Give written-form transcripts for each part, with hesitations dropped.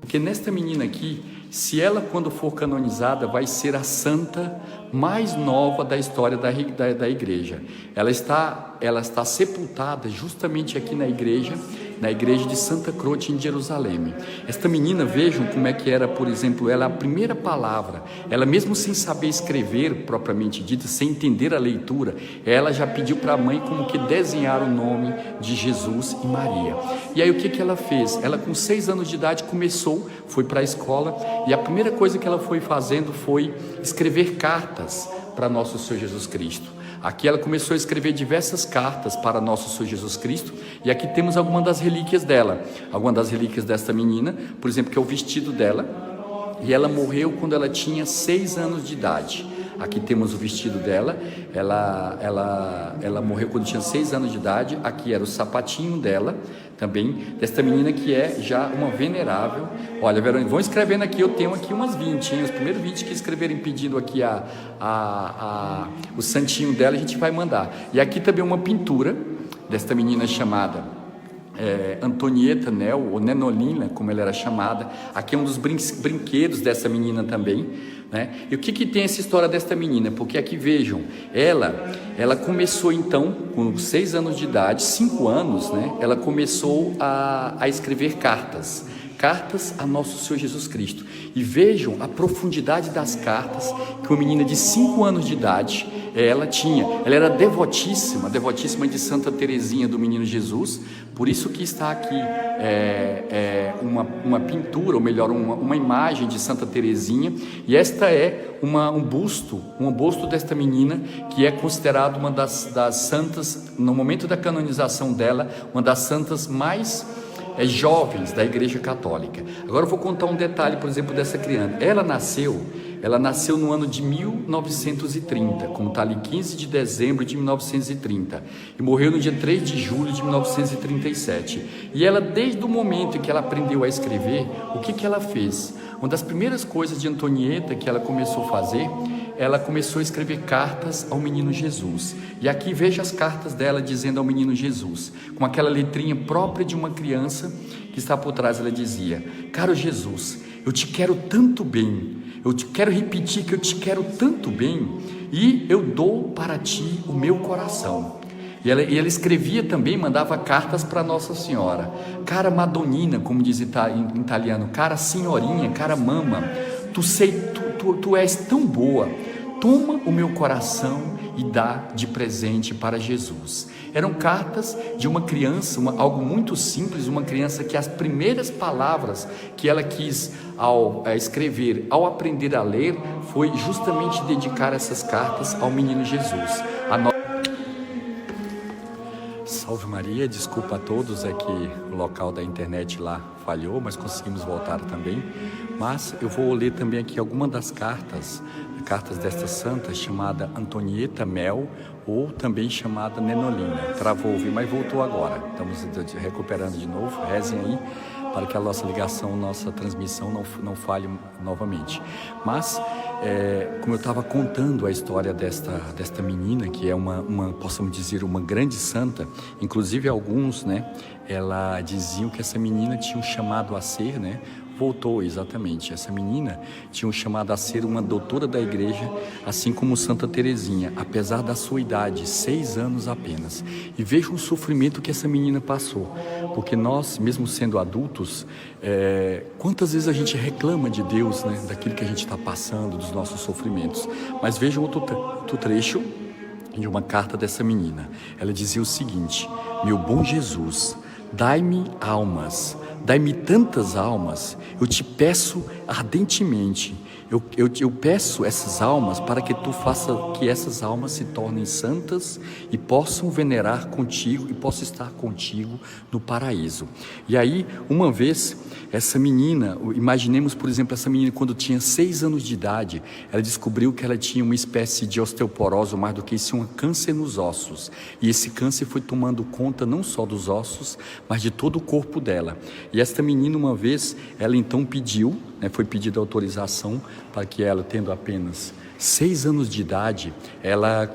Porque nesta menina aqui, se ela quando for canonizada, vai ser a santa mais nova da história da igreja. Ela está sepultada justamente aqui na igreja de Santa Croce em Jerusalém. Esta menina, vejam como é que era, por exemplo, ela, a primeira palavra, ela mesmo sem saber escrever propriamente dita, sem entender a leitura, ela já pediu para a mãe como que desenhar o nome de Jesus e Maria. E aí o que ela fez? Ela com 6 anos de idade foi para a escola, e a primeira coisa que ela foi fazendo foi escrever cartas para nosso Senhor Jesus Cristo. Aqui ela começou a escrever diversas cartas para nosso Senhor Jesus Cristo, e aqui temos algumas das relíquias dela, algumas das relíquias desta menina, por exemplo, que é o vestido dela, e ela morreu quando ela tinha 6 anos de idade. Aqui temos o vestido dela, ela morreu quando tinha 6 anos de idade. Aqui era o sapatinho dela, também, desta menina que é já uma venerável. Olha, Verônica, vão escrevendo aqui, eu tenho aqui umas 20, hein? Os primeiros 20 que escreverem pedindo aqui o santinho dela, a gente vai mandar. E aqui também uma pintura desta menina chamada Antonieta Nel, ou Nenolina, como ela era chamada. Aqui é um dos brinquedos dessa menina também, né? E o que tem essa história desta menina? Porque aqui vejam, ela começou então com 6 anos de idade, 5 anos, né? Ela começou a escrever cartas a nosso Senhor Jesus Cristo. E vejam a profundidade das cartas que uma menina de 5 anos de idade ela tinha. Ela era devotíssima de Santa Teresinha do Menino Jesus. Por isso que está aqui uma pintura, ou melhor, uma imagem de Santa Teresinha. E esta é um busto desta menina, que é considerada uma das santas, no momento da canonização dela, uma das santas mais jovens da Igreja Católica. Agora eu vou contar um detalhe, por exemplo, dessa criança. Ela nasceu no ano de 1930, como está ali, 15 de dezembro de 1930, e morreu no dia 3 de julho de 1937. E ela, desde o momento em que ela aprendeu a escrever, o que ela fez? Uma das primeiras coisas de Antonieta que ela começou a fazer, ela começou a escrever cartas ao menino Jesus. E aqui veja as cartas dela dizendo ao menino Jesus, com aquela letrinha própria de uma criança que está por trás. Ela dizia: caro Jesus, eu te quero tanto bem, eu te quero repetir que eu te quero tanto bem, e eu dou para ti o meu coração. E ela escrevia também, mandava cartas para Nossa Senhora: cara Madonnina, como diz em italiano, cara senhorinha, cara mama, tu és tão boa, toma o meu coração e dá de presente para Jesus. Eram cartas de uma criança, algo muito simples, uma criança que as primeiras palavras que ela quis ao escrever, ao aprender a ler, foi justamente dedicar essas cartas ao menino Jesus. Salve Maria, desculpa a todos, é que o local da internet lá falhou, mas conseguimos voltar também. Mas eu vou ler também aqui algumas das cartas desta santa, chamada Antonieta Mel, ou também chamada Nenolina. Travou, mas voltou agora. Estamos recuperando de novo, rezem aí, para que a nossa ligação, nossa transmissão não falhe novamente. Mas, como eu estava contando a história desta menina, que é possamos dizer, uma grande santa, inclusive alguns, né, ela diziam que essa menina tinha um chamado a ser, né, voltou exatamente, essa menina tinha um chamado a ser uma doutora da igreja, assim como Santa Teresinha, apesar da sua idade, 6 anos apenas. E veja o sofrimento que essa menina passou, porque nós, mesmo sendo adultos, quantas vezes a gente reclama de Deus, né, daquilo que a gente está passando, dos nossos sofrimentos. Mas veja outro trecho de uma carta dessa menina. Ela dizia o seguinte: meu bom Jesus, dai-me almas, dai-me tantas almas, eu te peço ardentemente, eu peço essas almas para que tu faça que essas almas se tornem santas e possam venerar contigo e possam estar contigo no paraíso. E aí, uma vez, essa menina, imaginemos, por exemplo, essa menina quando tinha 6 anos de idade, ela descobriu que ela tinha uma espécie de osteoporose, ou mais do que isso, um câncer nos ossos. E esse câncer foi tomando conta não só dos ossos, mas de todo o corpo dela. E esta menina, uma vez, ela então pediu, foi pedida autorização para que ela, tendo apenas 6 anos de idade, ela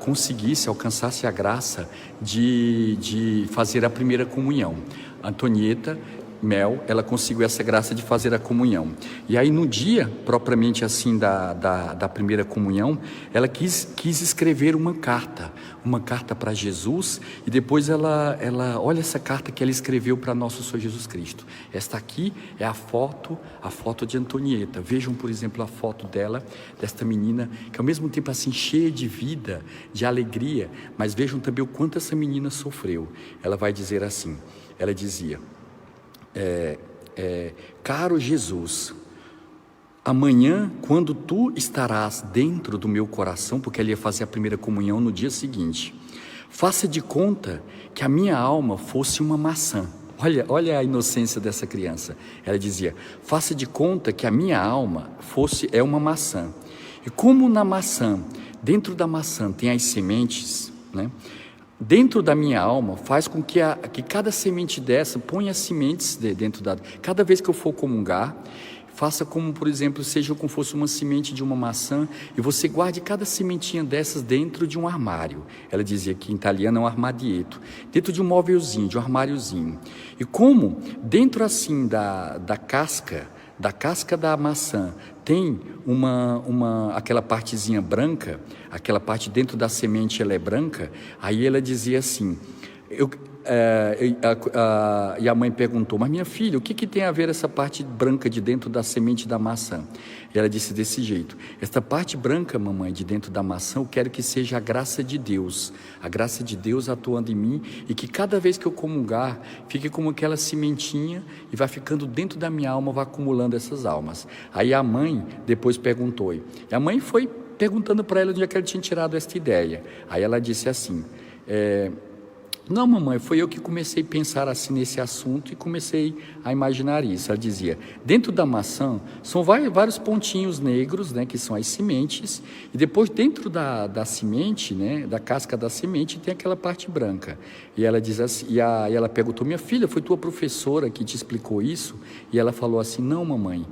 alcançasse a graça de fazer a primeira comunhão. Antonieta Mel, ela conseguiu essa graça de fazer a comunhão. E aí no dia, propriamente assim, da primeira comunhão, ela quis escrever uma carta para Jesus, e depois ela olha essa carta que ela escreveu para nosso Senhor Jesus Cristo. Esta aqui é a foto de Antonieta. Vejam, por exemplo, a foto dela, desta menina, que ao mesmo tempo assim, cheia de vida, de alegria, mas vejam também o quanto essa menina sofreu. Ela vai dizer assim, ela dizia: caro Jesus, amanhã, quando tu estarás dentro do meu coração, porque ela ia fazer a primeira comunhão no dia seguinte, faça de conta que a minha alma fosse uma maçã. Olha a inocência dessa criança. Ela dizia: faça de conta que a minha alma é uma maçã. E como na maçã, dentro da maçã tem as sementes, né? Dentro da minha alma, faz com que cada semente dessa ponha sementes dentro da... Cada vez que eu for comungar, faça como, por exemplo, seja como fosse uma semente de uma maçã, e você guarde cada sementinha dessas dentro de um armário. Ela dizia que em italiano é um armadietto, dentro de um móvelzinho, de um armáriozinho. E como dentro assim da casca da maçã tem aquela partezinha branca, aquela parte dentro da semente ela é branca, aí ela dizia assim, e a mãe perguntou: mas minha filha, o que tem a ver essa parte branca de dentro da semente da maçã? E ela disse desse jeito: esta parte branca, mamãe, de dentro da maçã, eu quero que seja a graça de Deus atuando em mim, e que cada vez que eu comungar, fique como aquela sementinha, e vai ficando dentro da minha alma, vai acumulando essas almas. Aí a mãe depois perguntou, e a mãe foi perguntando para ela onde é que ela tinha tirado essa ideia. Aí ela disse assim: não, mamãe, foi eu que comecei a pensar assim nesse assunto e comecei a imaginar isso. Ela dizia: dentro da maçã são vários pontinhos negros, né, que são as sementes, e depois dentro da semente, né, da casca da semente, tem aquela parte branca. E ela diz assim, e ela perguntou: minha filha, foi tua professora que te explicou isso? E ela falou assim: não, mamãe,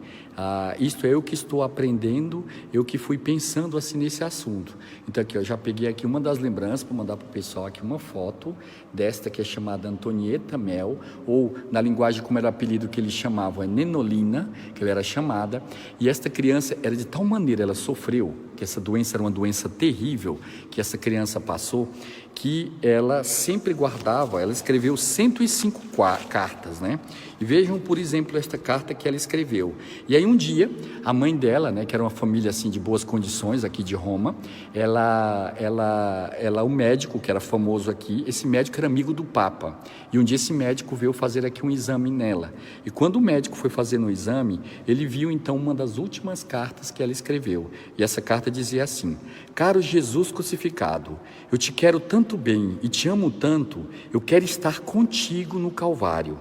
isto é eu que estou aprendendo, eu que fui pensando assim nesse assunto. Então aqui, eu já peguei aqui uma das lembranças para mandar para o pessoal aqui, uma foto desta que é chamada Antonieta Mel, ou na linguagem como era o apelido que eles chamavam, é Nenolina, que ela era chamada. E esta criança era de tal maneira, ela sofreu, que essa doença era uma doença terrível que essa criança passou, que ela sempre guardava, ela escreveu 105 cartas, né? E vejam, por exemplo, esta carta que ela escreveu. E aí um dia, a mãe dela, né, que era uma família assim de boas condições aqui de Roma, o médico que era famoso aqui, esse médico era amigo do Papa. E um dia esse médico veio fazer aqui um exame nela. E quando o médico foi fazer no exame, ele viu então uma das últimas cartas que ela escreveu. E essa carta dizia assim: caro Jesus crucificado, eu te quero tanto bem e te amo tanto, eu quero estar contigo no Calvário.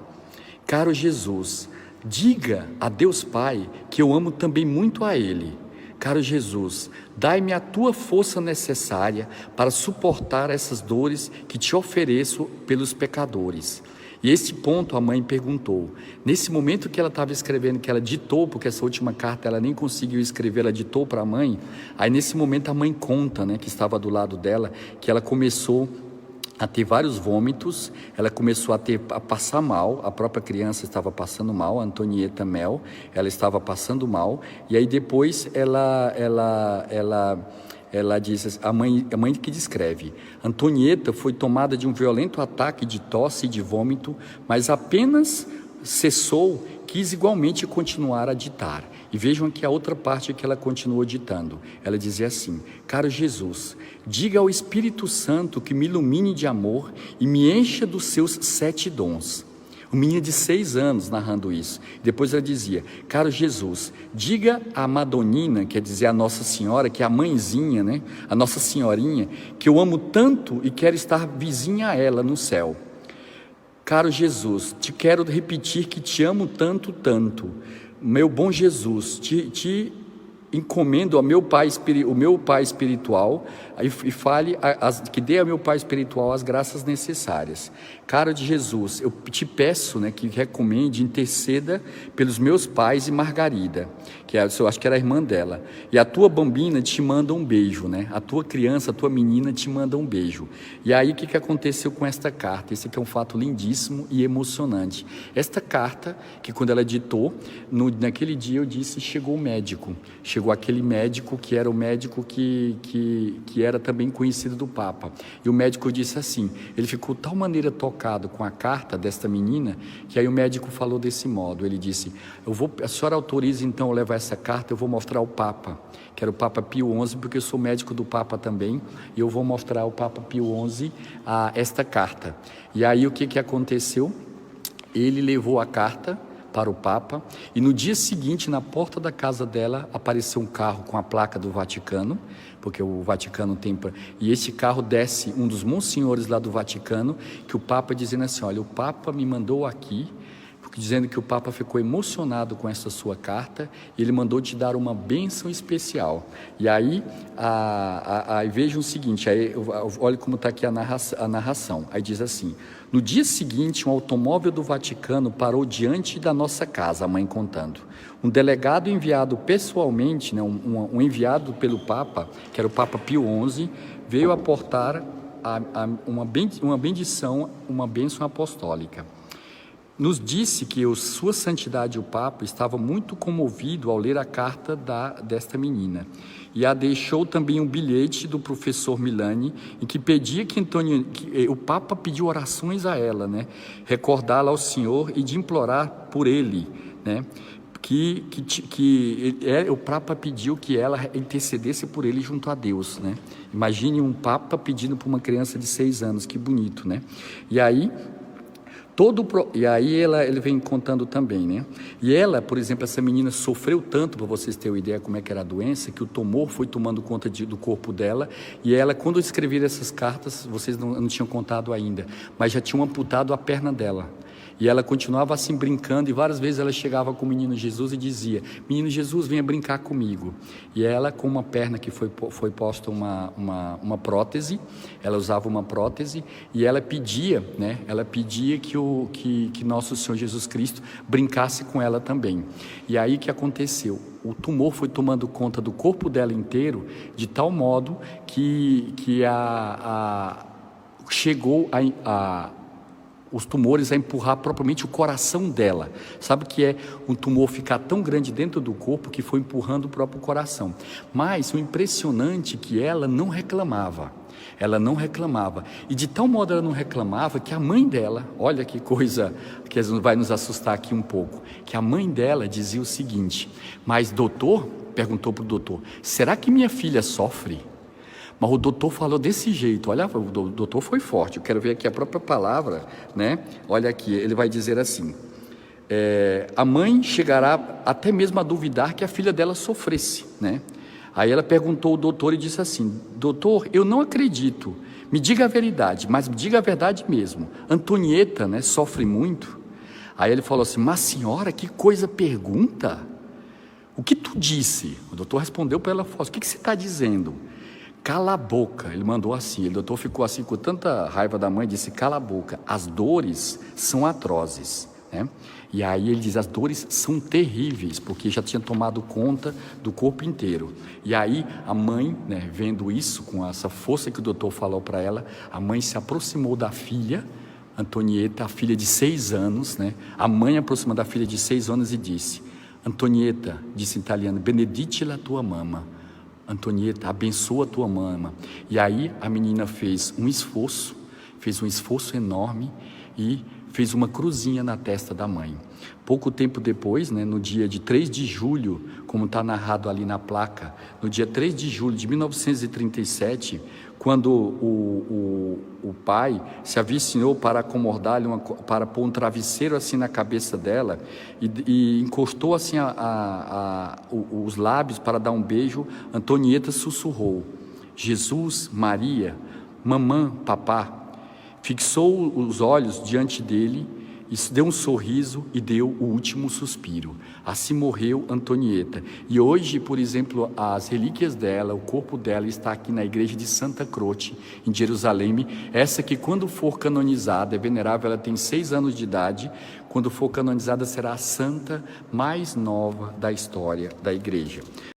Caro Jesus, diga a Deus Pai que eu amo também muito a Ele. Caro Jesus, dai-me a tua força necessária para suportar essas dores que te ofereço pelos pecadores. E esse ponto a mãe perguntou. Nesse momento que ela estava escrevendo, que ela ditou, porque essa última carta ela nem conseguiu escrever, ela ditou para a mãe. Aí nesse momento a mãe conta, né, que estava do lado dela, que ela começou a ter vários vômitos, ela começou a passar mal, a própria criança estava passando mal, a Antonieta Mel, ela estava passando mal, e aí depois ela diz, a mãe que descreve: Antonieta foi tomada de um violento ataque de tosse e de vômito, mas apenas cessou, quis igualmente continuar a ditar. E vejam aqui a outra parte que ela continuou ditando. Ela dizia assim: caro Jesus, diga ao Espírito Santo que me ilumine de amor e me encha dos seus 7 dons. O menino de 6 anos narrando isso. Depois ela dizia: caro Jesus, diga à Madonina, quer dizer a Nossa Senhora, que é a mãezinha, né? A Nossa Senhorinha, que eu amo tanto e quero estar vizinha a ela no céu. Caro Jesus, te quero repetir que te amo tanto, tanto. Meu bom Jesus, te encomendo ao meu pai, o meu pai espiritual e fale que dê ao meu pai espiritual as graças necessárias. Cara de Jesus, eu te peço, né, que recomende, interceda pelos meus pais e Margarida, que eu acho que era a irmã dela, e a tua bambina te manda um beijo, né? A tua criança, a tua menina te manda um beijo. E aí o que aconteceu com esta carta? Esse aqui é um fato lindíssimo e emocionante. Esta carta, que quando ela ditou, naquele dia eu disse, chegou o médico, chegou aquele médico que era o médico que era também conhecido do Papa. E o médico disse assim, ele ficou de tal maneira tocado com a carta desta menina, que aí o médico falou desse modo, ele disse, a senhora autoriza então eu levar essa carta, eu vou mostrar ao Papa, que era o Papa Pio XI, porque eu sou médico do Papa também, e eu vou mostrar ao Papa Pio XI esta carta. E aí o que aconteceu? Ele levou a carta para o Papa, e no dia seguinte, na porta da casa dela, apareceu um carro com a placa do Vaticano, porque o Vaticano tem... E esse carro desce um dos monsenhores lá do Vaticano, que o Papa dizendo assim, olha, o Papa me mandou aqui, dizendo que o Papa ficou emocionado com essa sua carta, e ele mandou te dar uma bênção especial. E aí, vejam o seguinte, olha como está aqui a narração, aí diz assim, no dia seguinte, um automóvel do Vaticano parou diante da nossa casa, a mãe contando. Um delegado enviado pessoalmente, né, um enviado pelo Papa, que era o Papa Pio XI, veio aportar uma bendição, uma bênção apostólica. Nos disse que Sua Santidade o Papa estava muito comovido ao ler a carta desta menina, e a deixou também um bilhete do professor Milani, em que pedia que o Papa pediu orações a ela, né, recordá-la ao Senhor e de implorar por ele, né, o Papa pediu que ela intercedesse por ele junto a Deus, né? Imagine um Papa pedindo para uma criança de 6 anos, que bonito, né? E aí ele vem contando também, né? E ela, por exemplo, essa menina sofreu tanto, para vocês terem uma ideia como é que era a doença, que o tumor foi tomando conta do corpo dela, e ela, quando escrever essas cartas, vocês não tinham contado ainda, mas já tinham amputado a perna dela. E ela continuava assim brincando, e várias vezes ela chegava com o menino Jesus e dizia, menino Jesus, venha brincar comigo. E ela, com uma perna que foi posta uma prótese, ela usava uma prótese, e ela pedia, né? Ela pedia que nosso Senhor Jesus Cristo brincasse com ela também. E aí o que aconteceu? O tumor foi tomando conta do corpo dela inteiro, de tal modo que chegou os tumores a empurrar propriamente o coração dela. Sabe o que é um tumor ficar tão grande dentro do corpo que foi empurrando o próprio coração? Mas o impressionante é que ela não reclamava. Ela não reclamava. E de tal modo ela não reclamava que a mãe dela, olha que coisa que vai nos assustar aqui um pouco, que a mãe dela dizia o seguinte, mas doutor, perguntou para o doutor, será que minha filha sofre? Mas o doutor falou desse jeito, olha, o doutor foi forte, eu quero ver aqui a própria palavra, né? Olha aqui, ele vai dizer assim, a mãe chegará até mesmo a duvidar que a filha dela sofresse, né? Aí ela perguntou ao doutor e disse assim, doutor, eu não acredito, me diga a verdade, mas me diga a verdade mesmo, Antonieta, né, sofre muito? Aí ele falou assim, mas senhora, que coisa pergunta? O que tu disse? O doutor respondeu para ela, o que você está dizendo? Cala a boca, ele mandou assim, o doutor ficou assim com tanta raiva da mãe, disse, cala a boca, as dores são atrozes, né? E aí ele diz, as dores são terríveis, porque já tinha tomado conta do corpo inteiro. E aí a mãe, né, vendo isso, com essa força que o doutor falou para ela, a mãe se aproximou da filha, Antonieta, a filha de 6 anos, né? A mãe aproximou da filha de 6 anos e disse, Antonieta, disse em italiano, benedite la tua mamma, Antonieta, abençoa a tua mama. E aí a menina fez um esforço enorme e fez uma cruzinha na testa da mãe. Pouco tempo depois, né, no dia de 3 de julho, como está narrado ali na placa, no dia 3 de julho de 1937, quando o pai se avicinou para acomodar-lhe, para pôr um travesseiro assim na cabeça dela e encostou assim os lábios para dar um beijo, Antonieta sussurrou, Jesus, Maria, mamã, papá, fixou os olhos diante dele isso deu um sorriso e deu o último suspiro. Assim morreu Antonieta. E hoje, por exemplo, as relíquias dela, o corpo dela está aqui na igreja de Santa Croce, em Jerusalém. Essa que quando for canonizada, é venerável, ela tem 6 anos de idade. Quando for canonizada, será a santa mais nova da história da igreja.